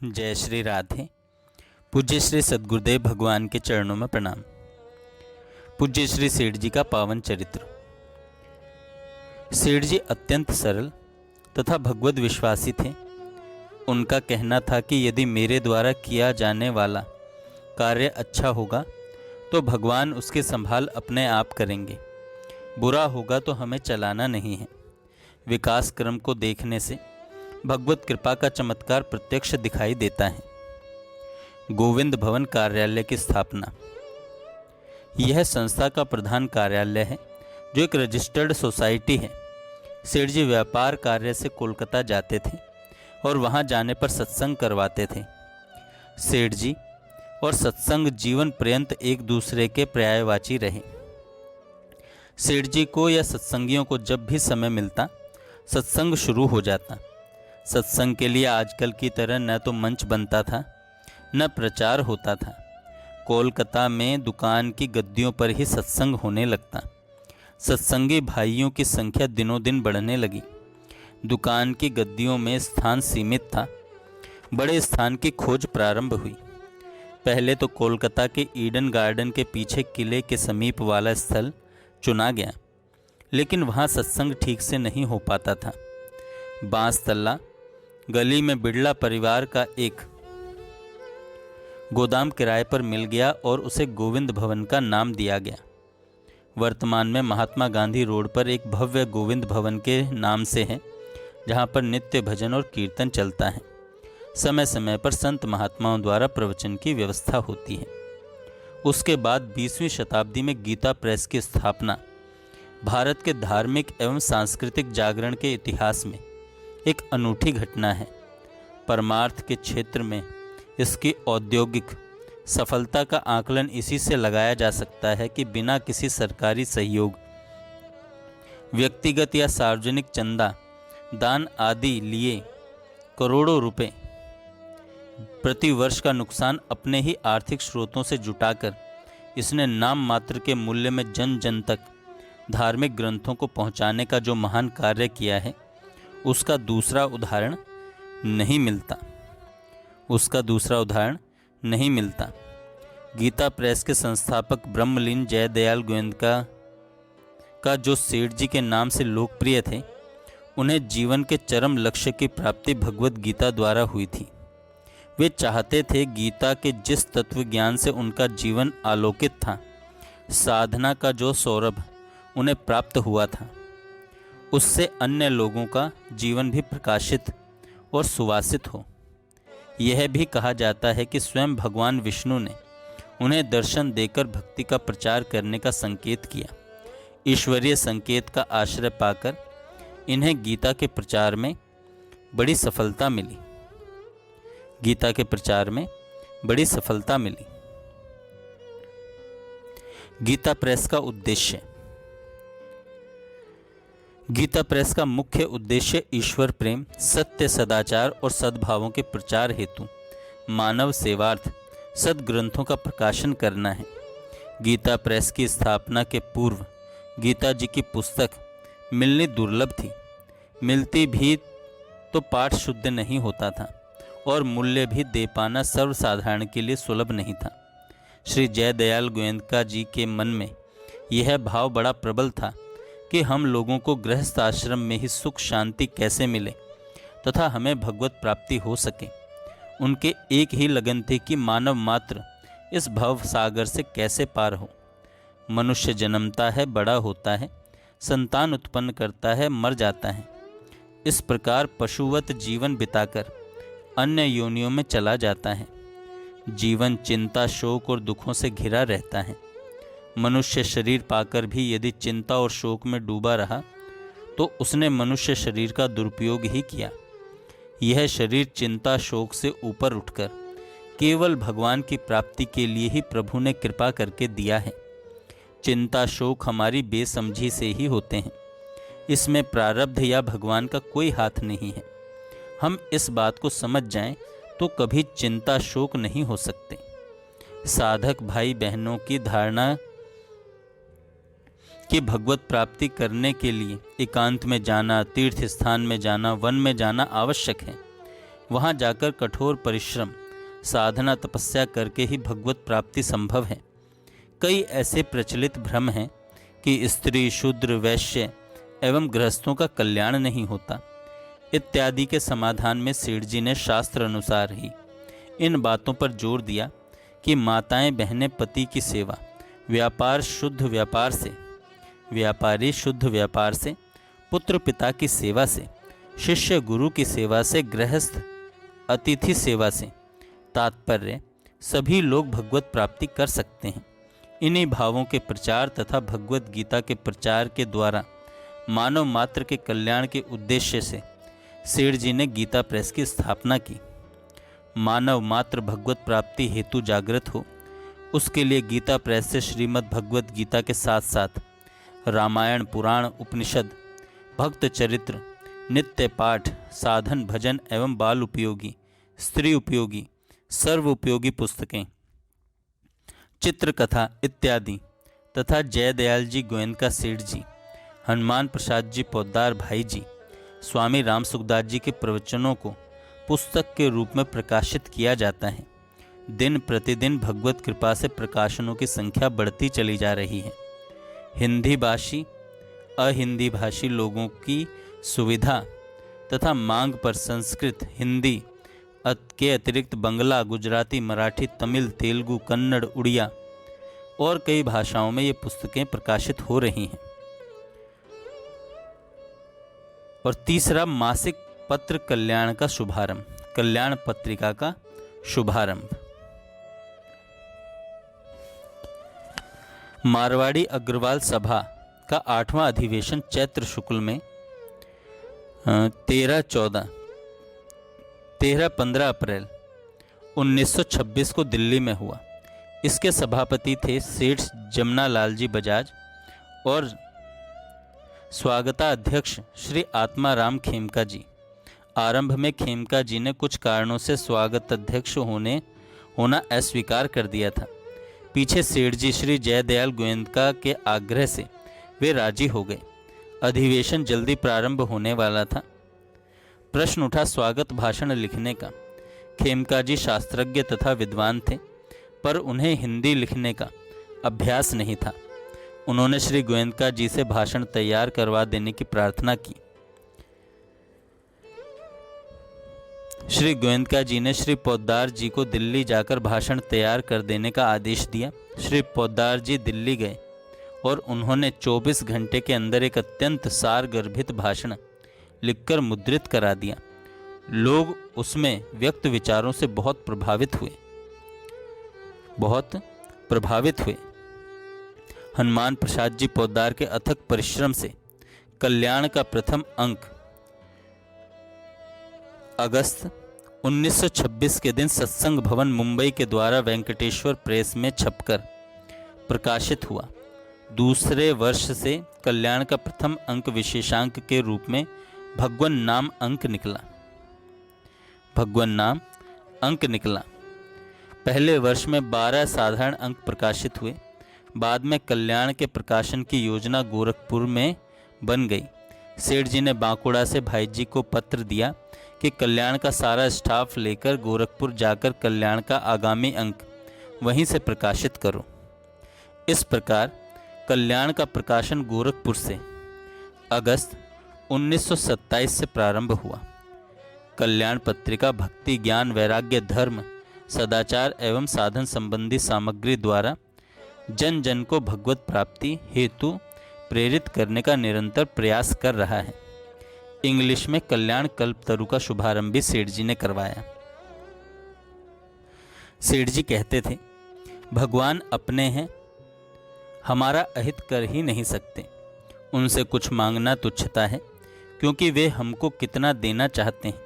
जय श्री राधे। पूज्य श्री सद्गुरुदेव भगवान के चरणों में प्रणाम। पूज्य श्री सेठ जी का पावन चरित्र। सेठ जी अत्यंत सरल तथा भगवत विश्वासी थे। उनका कहना था कि यदि मेरे द्वारा किया जाने वाला कार्य अच्छा होगा तो भगवान उसकी संभाल अपने आप करेंगे, बुरा होगा तो हमें चलाना नहीं है। विकास क्रम को देखने से भगवत कृपा का चमत्कार प्रत्यक्ष दिखाई देता है। गोविंद भवन कार्यालय की स्थापना। यह संस्था का प्रधान कार्यालय है जो एक रजिस्टर्ड सोसाइटी है। सेठ जी व्यापार कार्य से कोलकाता जाते थे और वहां जाने पर सत्संग करवाते थे। सेठ जी और सत्संग जीवन पर्यंत एक दूसरे के पर्यायवाची रहे। सेठ जी को या सत्संगियों को जब भी समय मिलता सत्संग शुरू हो जाता। सत्संग के लिए आजकल की तरह न तो मंच बनता था न प्रचार होता था। कोलकाता में दुकान की गद्दियों पर ही सत्संग होने लगता। सत्संगी भाइयों की संख्या दिनों दिन बढ़ने लगी। दुकान की गद्दियों में स्थान सीमित था। बड़े स्थान की खोज प्रारंभ हुई। पहले तो कोलकाता के ईडन गार्डन के पीछे किले के समीप वाला स्थल चुना गया, लेकिन वहाँ सत्संग ठीक से नहीं हो पाता था। बांस तल्ला गली में बिड़ला परिवार का एक गोदाम किराए पर मिल गया और उसे गोविंद भवन का नाम दिया गया। वर्तमान में महात्मा गांधी रोड पर एक भव्य गोविंद भवन के नाम से है, जहाँ पर नित्य भजन और कीर्तन चलता है। समय समय पर संत महात्माओं द्वारा प्रवचन की व्यवस्था होती है। उसके बाद 20वीं शताब्दी में गीता प्रेस की स्थापना भारत के धार्मिक एवं सांस्कृतिक जागरण के इतिहास में एक अनूठी घटना है। परमार्थ के क्षेत्र में इसकी औद्योगिक सफलता का आकलन इसी से लगाया जा सकता है कि बिना किसी सरकारी सहयोग, व्यक्तिगत या सार्वजनिक चंदा, दान आदि लिए करोड़ों रुपए प्रति वर्ष का नुकसान अपने ही आर्थिक स्रोतों से जुटाकर इसने नाम मात्र के मूल्य में जन जन तक धार्मिक ग्रंथों को पहुंचाने का जो महान कार्य किया है, उसका दूसरा उदाहरण नहीं मिलता। गीता प्रेस के संस्थापक ब्रह्मलीन जयदयाल गोयनका का जो सेठ जी के नाम से लोकप्रिय थे, उन्हें जीवन के चरम लक्ष्य की प्राप्ति भगवत गीता द्वारा हुई थी। वे चाहते थे गीता के जिस तत्व ज्ञान से उनका जीवन आलोकित था, साधना का जो सौरभ उन्हें प्राप्त हुआ था, उससे अन्य लोगों का जीवन भी प्रकाशित और सुवासित हो। यह भी कहा जाता है कि स्वयं भगवान विष्णु ने उन्हें दर्शन देकर भक्ति का प्रचार करने का संकेत किया। ईश्वरीय संकेत का आश्रय पाकर इन्हें गीता के प्रचार में बड़ी सफलता मिली। गीता प्रेस का उद्देश्य। गीता प्रेस का मुख्य उद्देश्य ईश्वर प्रेम, सत्य, सदाचार और सद्भावों के प्रचार हेतु मानव सेवार्थ सद्ग्रंथों का प्रकाशन करना है। गीता प्रेस की स्थापना के पूर्व गीता जी की पुस्तक मिलनी दुर्लभ थी। मिलती भी तो पाठ शुद्ध नहीं होता था और मूल्य भी दे पाना सर्वसाधारण के लिए सुलभ नहीं था। श्री जयदयाल गोयनका जी के मन में यह भाव बड़ा प्रबल था कि हम लोगों को गृहस्थ आश्रम में ही सुख शांति कैसे मिले तथा हमें भगवत प्राप्ति हो सके। उनके एक ही लगन थी कि मानव मात्र इस भव सागर से कैसे पार हो। मनुष्य जन्मता है, बड़ा होता है, संतान उत्पन्न करता है, मर जाता है। इस प्रकार पशुवत जीवन बिताकर अन्य योनियों में चला जाता है। जीवन चिंता, शोक और दुखों से घिरा रहता है। मनुष्य शरीर पाकर भी यदि चिंता और शोक में डूबा रहा तो उसने मनुष्य शरीर का दुरुपयोग ही किया। यह शरीर चिंता शोक से ऊपर उठकर केवल भगवान की प्राप्ति के लिए ही प्रभु ने कृपा करके दिया है। चिंता शोक हमारी बेसमझी से ही होते हैं। इसमें प्रारब्ध या भगवान का कोई हाथ नहीं है। हम इस बात को समझ जाएं तो कभी चिंता शोक नहीं हो सकते। साधक भाई बहनों की धारणा कि भगवत प्राप्ति करने के लिए एकांत में जाना, तीर्थ स्थान में जाना, वन में जाना आवश्यक है। वहाँ जाकर कठोर परिश्रम, साधना, तपस्या करके ही भगवत प्राप्ति संभव है। कई ऐसे प्रचलित भ्रम हैं कि स्त्री, शूद्र, वैश्य एवं गृहस्थों का कल्याण नहीं होता इत्यादि के समाधान में सेठ जी ने शास्त्र अनुसार ही इन बातों पर जोर दिया कि माताएं बहनें पति की सेवा, व्यापारी शुद्ध व्यापार से, पुत्र पिता की सेवा से, शिष्य गुरु की सेवा से, गृहस्थ अतिथि सेवा से तात्पर्य सभी लोग भगवत प्राप्ति कर सकते हैं। इन्हीं भावों के प्रचार तथा भगवत गीता के प्रचार के द्वारा मानव मात्र के कल्याण के उद्देश्य से सेठ जी ने गीता प्रेस की स्थापना की। मानव मात्र भगवत प्राप्ति हेतु जागृत हो, उसके लिए गीता प्रेस से श्रीमद् भगवत गीता के साथ साथ रामायण, पुराण, उपनिषद, भक्त चरित्र, नित्य पाठ, साधन, भजन एवं बाल उपयोगी, स्त्री उपयोगी, सर्व उपयोगी पुस्तकें, चित्रकथा इत्यादि तथा जयदयाल जी गोयनका सेठ जी, हनुमान प्रसाद जी पोद्दार भाई जी, स्वामी राम सुखदास जी के प्रवचनों को पुस्तक के रूप में प्रकाशित किया जाता है। दिन प्रतिदिन भगवत कृपा से प्रकाशनों की संख्या बढ़ती चली जा रही है। हिंदी भाषी, अहिंदी भाषी लोगों की सुविधा तथा मांग पर संस्कृत, हिंदी के अतिरिक्त बंगला, गुजराती, मराठी, तमिल, तेलुगु, कन्नड़, उड़िया और कई भाषाओं में ये पुस्तकें प्रकाशित हो रही हैं। और तीसरा, मासिक पत्र कल्याण का शुभारंभ, कल्याण पत्रिका का शुभारंभ। मारवाड़ी अग्रवाल सभा का 8वां अधिवेशन चैत्र शुक्ल में 13-15 अप्रैल 1926 को दिल्ली में हुआ। इसके सभापति थे सेठ जमुना लाल जी बजाज और स्वागता अध्यक्ष श्री आत्माराम खेमका जी। आरंभ में खेमका जी ने कुछ कारणों से स्वागत अध्यक्ष होना अस्वीकार कर दिया था। पीछे सेठ जी श्री जयदयाल गोयनका के आग्रह से वे राजी हो गए। अधिवेशन जल्दी प्रारंभ होने वाला था। प्रश्न उठा स्वागत भाषण लिखने का। खेमका जी शास्त्रज्ञ तथा विद्वान थे, पर उन्हें हिंदी लिखने का अभ्यास नहीं था। उन्होंने श्री गोयनका जी से भाषण तैयार करवा देने की प्रार्थना की। श्री गोयनका जी ने श्री पोद्दार जी को दिल्ली जाकर भाषण तैयार कर देने का आदेश दिया। श्री पोद्दार जी दिल्ली गए और उन्होंने 24 घंटे के अंदर एक अत्यंत सारगर्भित भाषण लिखकर मुद्रित करा दिया। लोग उसमें व्यक्त विचारों से बहुत प्रभावित हुए। हनुमान प्रसाद जी पोद्दार के अथक परिश्रम से कल्याण का प्रथम अंक अगस्त 1926 के दिन सत्संग भवन मुंबई के द्वारा वेंकटेश्वर प्रेस में छपकर प्रकाशित हुआ। दूसरे वर्ष से कल्याण का प्रथम अंक विशेषांक के रूप में भगवन नाम अंक निकला। पहले वर्ष में 12 साधारण अंक प्रकाशित हुए। बाद में कल्याण के प्रकाशन की योजना गोरखपुर में बन गई। सेठ जी ने बांकुड़ा से भाई जी को पत्र दिया कि कल्याण का सारा स्टाफ लेकर गोरखपुर जाकर कल्याण का आगामी अंक वहीं से प्रकाशित करो। इस प्रकार कल्याण का प्रकाशन गोरखपुर से अगस्त 1927 से प्रारंभ हुआ। कल्याण पत्रिका भक्ति, ज्ञान, वैराग्य, धर्म, सदाचार एवं साधन संबंधी सामग्री द्वारा जन जन को भगवत प्राप्ति हेतु प्रेरित करने का निरंतर प्रयास कर रहा है। इंग्लिश में कल्याण कल्पतरु का शुभारंभ भी सेठ जी ने करवाया। सेठ जी कहते थे, भगवान अपने हैं, हमारा अहित कर ही नहीं सकते। उनसे कुछ मांगना तुच्छता है, क्योंकि वे हमको कितना देना चाहते हैं।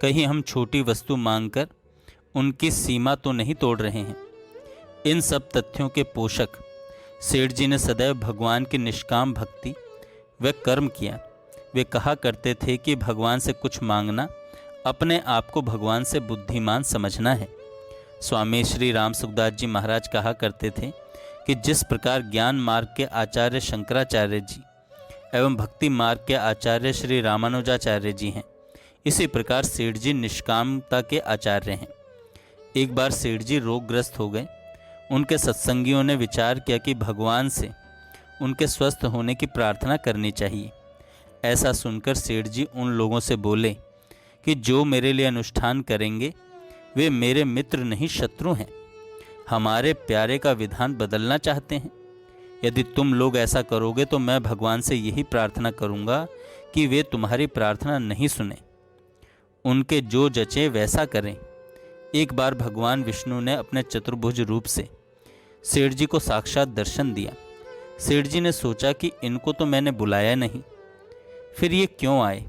कहीं हम छोटी वस्तु मांगकर उनकी सीमा तो नहीं तोड़ रहे हैं। इन सब तथ्यों के पोषक सेठ जी ने सदैव भगवान की निष्काम भक्ति व कर्म किया। वे कहा करते थे कि भगवान से कुछ मांगना अपने आप को भगवान से बुद्धिमान समझना है। स्वामी श्री राम सुखदास जी महाराज कहा करते थे कि जिस प्रकार ज्ञान मार्ग के आचार्य शंकराचार्य जी एवं भक्ति मार्ग के आचार्य श्री रामानुजाचार्य जी हैं, इसी प्रकार सेठ जी निष्कामता के आचार्य हैं। एक बार सेठ जी रोगग्रस्त हो गए। उनके सत्संगियों ने विचार किया कि भगवान से उनके स्वस्थ होने की प्रार्थना करनी चाहिए। ऐसा सुनकर सेठ जी उन लोगों से बोले कि जो मेरे लिए अनुष्ठान करेंगे वे मेरे मित्र नहीं शत्रु हैं। हमारे प्यारे का विधान बदलना चाहते हैं। यदि तुम लोग ऐसा करोगे तो मैं भगवान से यही प्रार्थना करूंगा कि वे तुम्हारी प्रार्थना नहीं सुने, उनके जो जचे वैसा करें। एक बार भगवान विष्णु ने अपने चतुर्भुज रूप से सेठ जी को साक्षात दर्शन दिया। सेठ जी ने सोचा कि इनको तो मैंने बुलाया नहीं, फिर ये क्यों आए।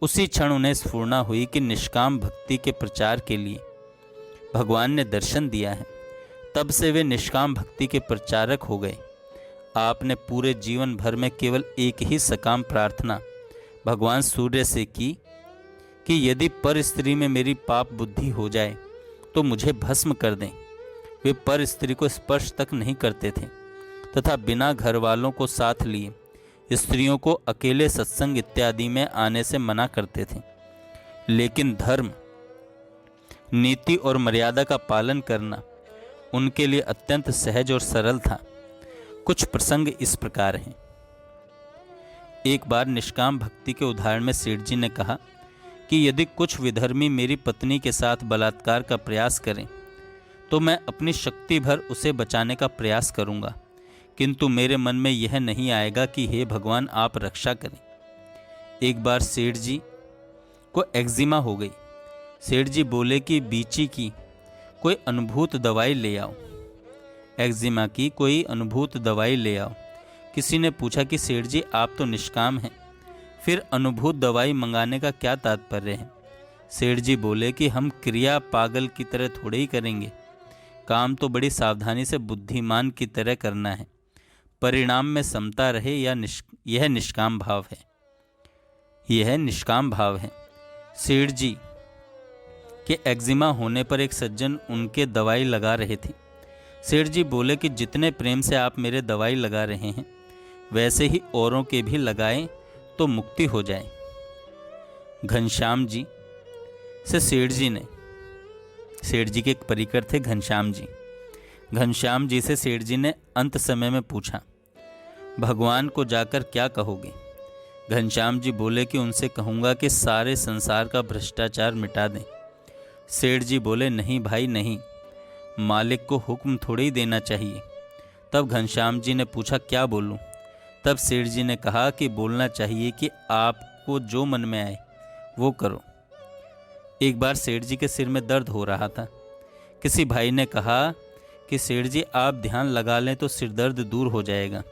उसी क्षण उन्हें स्फुरना हुई कि निष्काम भक्ति के प्रचार के लिए भगवान ने दर्शन दिया है। तब से वे निष्काम भक्ति के प्रचारक हो गए। आपने पूरे जीवन भर में केवल एक ही सकाम प्रार्थना भगवान सूर्य से की कि यदि पर स्त्री में मेरी पाप बुद्धि हो जाए तो मुझे भस्म कर दें। वे पर स्त्री को स्पर्श तक नहीं करते थे तथा बिना घर वालों को साथ लिए स्त्रियों को अकेले सत्संग इत्यादि में आने से मना करते थे। लेकिन धर्म, नीति और मर्यादा का पालन करना उनके लिए अत्यंत सहज और सरल था। कुछ प्रसंग इस प्रकार हैं। एक बार निष्काम भक्ति के उदाहरण में सेठ जी ने कहा कि यदि कुछ विधर्मी मेरी पत्नी के साथ बलात्कार का प्रयास करें तो मैं अपनी शक्ति भर उसे बचाने का प्रयास करूंगा, किंतु मेरे मन में यह नहीं आएगा कि हे भगवान आप रक्षा करें। एक बार सेठ जी को एक्जिमा हो गई। सेठ जी बोले कि बीची की कोई अनुभूत दवाई ले आओ। एक्जिमा की कोई अनुभूत दवाई ले आओ। किसी ने पूछा कि सेठ जी आप तो निष्काम हैं, फिर अनुभूत दवाई मंगाने का क्या तात्पर्य है। सेठ जी बोले कि हम क्रिया पागल की तरह थोड़े ही करेंगे, काम तो बड़ी सावधानी से बुद्धिमान की तरह करना है। परिणाम में समता रहे यह निष्काम भाव है। यह निष्काम भाव है। सेठ जी के एक्जिमा होने पर एक सज्जन उनके दवाई लगा रहे थे। सेठ जी बोले कि जितने प्रेम से आप मेरे दवाई लगा रहे हैं वैसे ही औरों के भी लगाएं तो मुक्ति हो जाए। घनश्याम जी से सेठ जी के एक परिकर थे घनश्याम जी। घनश्याम जी से सेठ जी ने अंत समय में पूछा, भगवान को जाकर क्या कहोगे। घनश्याम जी बोले कि उनसे कहूँगा कि सारे संसार का भ्रष्टाचार मिटा दें। सेठ जी बोले, नहीं भाई नहीं, मालिक को हुक्म थोड़े ही देना चाहिए। तब घनश्याम जी ने पूछा, क्या बोलूं। तब सेठ जी ने कहा कि बोलना चाहिए कि आपको जो मन में आए वो करो। एक बार सेठ जी के सिर में दर्द हो रहा था। किसी भाई ने कहा कि सेठ जी आप ध्यान लगा लें तो सिर दर्द दूर हो जाएगा।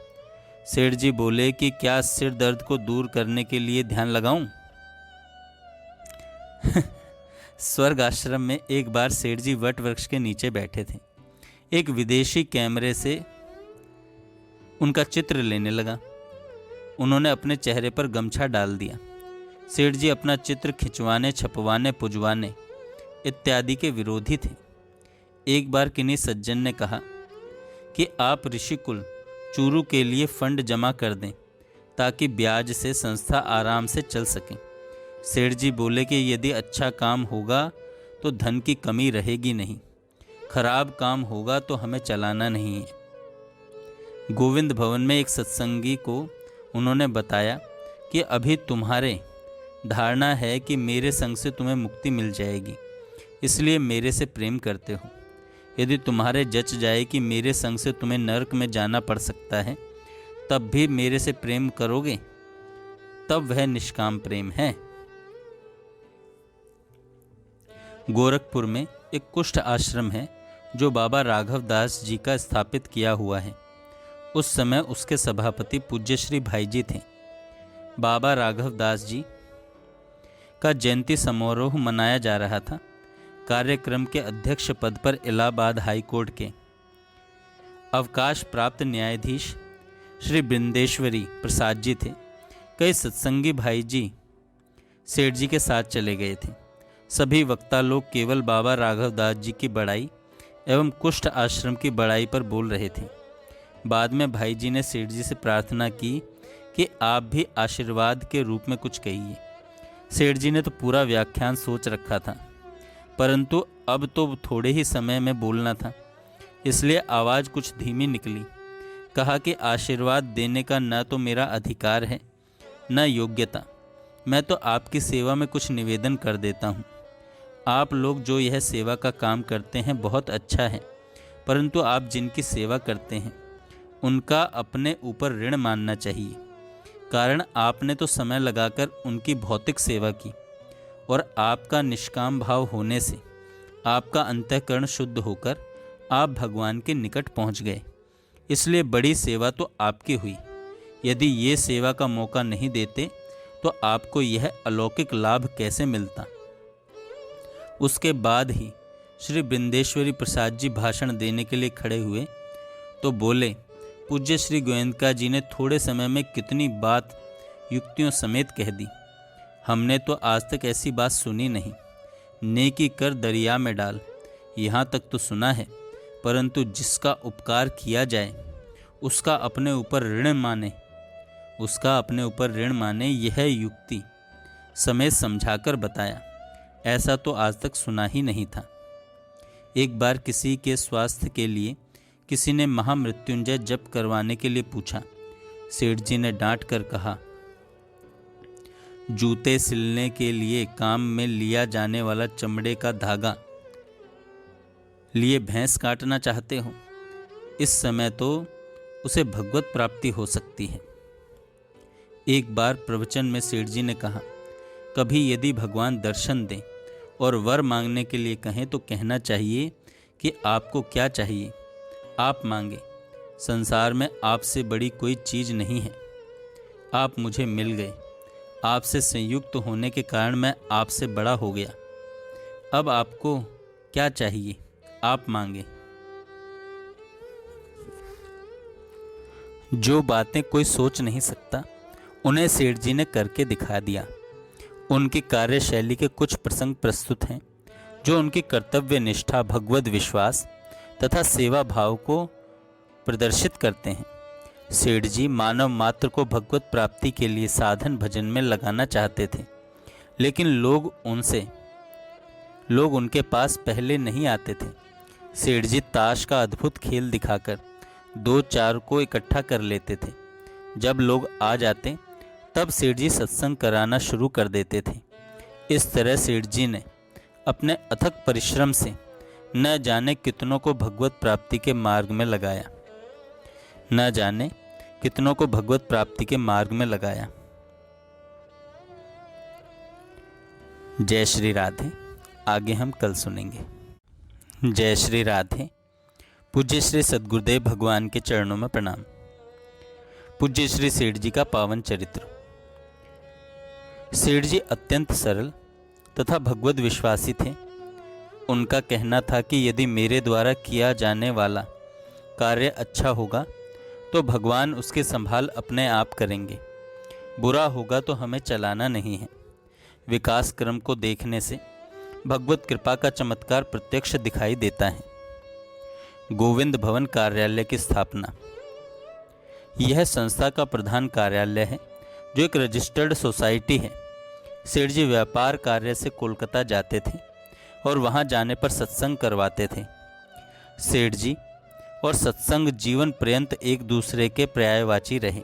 सेठ जी बोले कि क्या सिर दर्द को दूर करने के लिए ध्यान लगाऊं। स्वर्ग आश्रम में एक बार सेठ जी वट वृक्ष के नीचे बैठे थे। एक विदेशी कैमरे से उनका चित्र लेने लगा। उन्होंने अपने चेहरे पर गमछा डाल दिया। सेठ जी अपना चित्र खिंचवाने, छपवाने, पुजवाने इत्यादि के विरोधी थे। एक बार किन्हीं सज्जन ने कहा कि आप ऋषिकुल चूरू के लिए फंड जमा कर दें ताकि ब्याज से संस्था आराम से चल सके। सेठ जी बोले कि यदि अच्छा काम होगा तो धन की कमी रहेगी नहीं, खराब काम होगा तो हमें चलाना नहीं है। गोविंद भवन में एक सत्संगी को उन्होंने बताया कि अभी तुम्हारे धारणा है कि मेरे संग से तुम्हें मुक्ति मिल जाएगी, इसलिए मेरे से प्रेम करते हो। यदि तुम्हारे जच जाए कि मेरे संग से तुम्हें नरक में जाना पड़ सकता है, तब भी मेरे से प्रेम करोगे, तब वह निष्काम प्रेम है। गोरखपुर में एक कुष्ठ आश्रम है जो बाबा राघव दास जी का स्थापित किया हुआ है। उस समय उसके सभापति पूज्य श्री भाई जी थे। बाबा राघव दास जी का जयंती समारोह मनाया जा रहा था। कार्यक्रम के अध्यक्ष पद पर इलाहाबाद हाई कोर्ट के अवकाश प्राप्त न्यायाधीश श्री बृंदेश्वरी प्रसाद जी थे। कई सत्संगी भाई जी सेठ जी के साथ चले गए थे। सभी वक्ता लोग केवल बाबा राघव दास जी की बड़ाई एवं कुष्ठ आश्रम की बड़ाई पर बोल रहे थे। बाद में भाई जी ने सेठ जी से प्रार्थना की कि आप भी आशीर्वाद के रूप में कुछ कहिए। सेठ जी ने तो पूरा व्याख्यान सोच रखा था, परंतु अब तो थोड़े ही समय में बोलना था, इसलिए आवाज़ कुछ धीमी निकली। कहा कि आशीर्वाद देने का न तो मेरा अधिकार है न योग्यता। मैं तो आपकी सेवा में कुछ निवेदन कर देता हूँ। आप लोग जो यह सेवा का काम करते हैं बहुत अच्छा है, परंतु आप जिनकी सेवा करते हैं उनका अपने ऊपर ऋण मानना चाहिए। कारण आपने तो समय लगाकर उनकी भौतिक सेवा की और आपका निष्काम भाव होने से आपका अंतःकरण शुद्ध होकर आप भगवान के निकट पहुंच गए। इसलिए बड़ी सेवा तो आपकी हुई। यदि ये सेवा का मौका नहीं देते तो आपको यह अलौकिक लाभ कैसे मिलता। उसके बाद ही श्री बृंदेश्वरी प्रसाद जी भाषण देने के लिए खड़े हुए तो बोले, पूज्य श्री गोयंका जी ने थोड़े समय में कितनी बात युक्तियों समेत कह दी। हमने तो आज तक ऐसी बात सुनी नहीं। नेकी कर दरिया में डाल, यहाँ तक तो सुना है, परंतु जिसका उपकार किया जाए उसका अपने ऊपर ऋण माने यह युक्ति समेत समझाकर बताया। ऐसा तो आज तक सुना ही नहीं था। एक बार किसी के स्वास्थ्य के लिए किसी ने महामृत्युंजय जप करवाने के लिए पूछा। सेठ जी ने डांट कर कहा, जूते सिलने के लिए काम में लिया जाने वाला चमड़े का धागा लिए भैंस काटना चाहते हो? इस समय तो उसे भगवत प्राप्ति हो सकती है। एक बार प्रवचन में सेठ जी ने कहा, कभी यदि भगवान दर्शन दें और वर मांगने के लिए कहें तो कहना चाहिए कि आपको क्या चाहिए, आप मांगे। संसार में आपसे बड़ी कोई चीज़ नहीं है। आप मुझे मिल गए। आपसे संयुक्त होने के कारण मैं आपसे बड़ा हो गया। अब आपको क्या चाहिए, आप मांगे। जो बातें कोई सोच नहीं सकता उन्हें सेठ जी ने करके दिखा दिया। उनकी कार्यशैली के कुछ प्रसंग प्रस्तुत हैं जो उनकी कर्तव्य निष्ठा, भगवद विश्वास तथा सेवा भाव को प्रदर्शित करते हैं। सेठ जी मानव मात्र को भगवत प्राप्ति के लिए साधन भजन में लगाना चाहते थे, लेकिन लोग उनके पास पहले नहीं आते थे। सेठ जी ताश का अद्भुत खेल दिखाकर 2-4 को इकट्ठा कर लेते थे। जब लोग आ जाते तब सेठ जी सत्संग कराना शुरू कर देते थे। इस तरह सेठ जी ने अपने अथक परिश्रम से न जाने कितनों को भगवत प्राप्ति के मार्ग में लगाया। जय श्री राधे। आगे हम कल सुनेंगे। जय श्री राधे। पूज्य श्री सद्गुरुदेव भगवान के चरणों में प्रणाम। पूज्य श्री सेठ जी का पावन चरित्र। सेठ जी अत्यंत सरल तथा भगवद विश्वासी थे। उनका कहना था कि यदि मेरे द्वारा किया जाने वाला कार्य अच्छा होगा तो भगवान उसके संभाल अपने आप करेंगे, बुरा होगा तो हमें चलाना नहीं है। विकास क्रम को देखने से भगवत कृपा का चमत्कार प्रत्यक्ष दिखाई देता है। गोविंद भवन कार्यालय की स्थापना। यह संस्था का प्रधान कार्यालय है जो एक रजिस्टर्ड सोसाइटी है। सेठ जी व्यापार कार्य से कोलकाता जाते थे और वहां जाने पर सत्संग करवाते थे। सेठ जी और सत्संग जीवन पर्यंत एक दूसरे के पर्यायवाची रहे।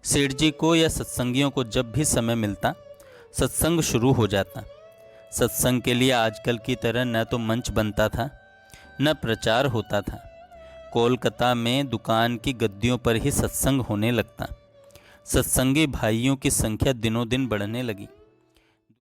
सेठ जी को या सत्संगियों को जब भी समय मिलता सत्संग शुरू हो जाता। सत्संग के लिए आजकल की तरह न तो मंच बनता था न प्रचार होता था। कोलकाता में दुकान की गद्दियों पर ही सत्संग होने लगता। सत्संगी भाइयों की संख्या दिनों दिन बढ़ने लगी।